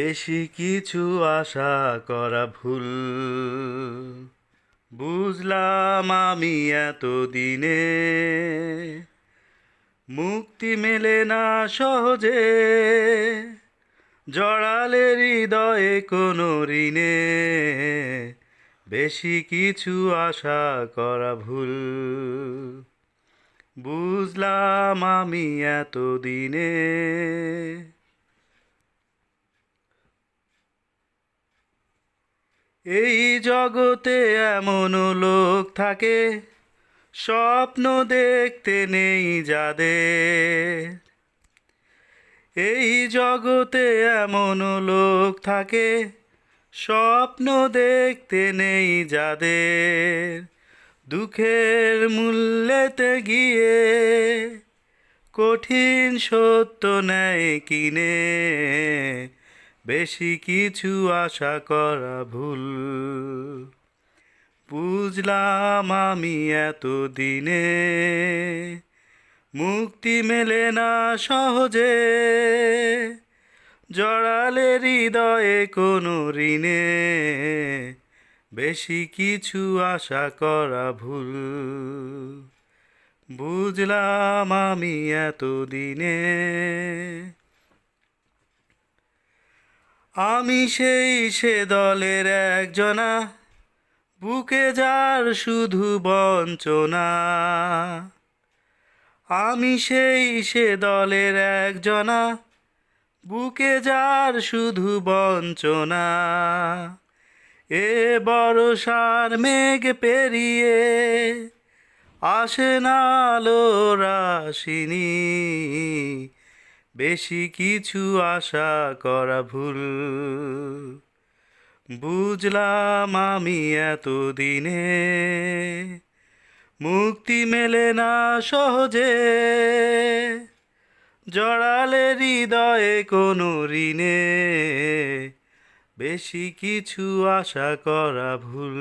বেশি কিছু আশা করা ভুল। বুঝলাম আমি এতদিনে মুক্তি মেলে না সহজে, জড়ালে হৃদয়ে কোনো ঋণে। বেশি কিছু আশা করা ভুল। বুঝলাম আমি এতদিনে। এই জগতে এমনও লোক থাকে, স্বপ্ন দেখতে নেই যাদের। এই জগতে এমনও লোক থাকে, স্বপ্ন দেখতে নেই যাদের। দুঃখের মূল্যেতে গিয়ে কঠিন সত্য নেয় কিনে। বেশি কিছু আশা করা ভুল। বুঝলাম আমি এতদিনে মুক্তি মেলে না সহজে, জড়ালে হৃদয়ে কোনো ঋণে। বেশি কিছু আশা করা ভুল। বুঝলাম আমি এতদিনে। আমি সে দলের একজনা, বুকে যার শুধু বঞ্চনা। আমি সে দলের একজনা, বুকে যার শুধু বঞ্চনা। এ বর্ষার মেঘ পেরিয়ে আসে না আলোর আসিনি। বেশি কিছু আশা করা ভুল। বুঝলাম আমি এতদিনে মুক্তি মেলে না সহজে, জড়ালে হৃদয়ে কোনো ঋণে। বেশি কিছু আশা করা ভুল।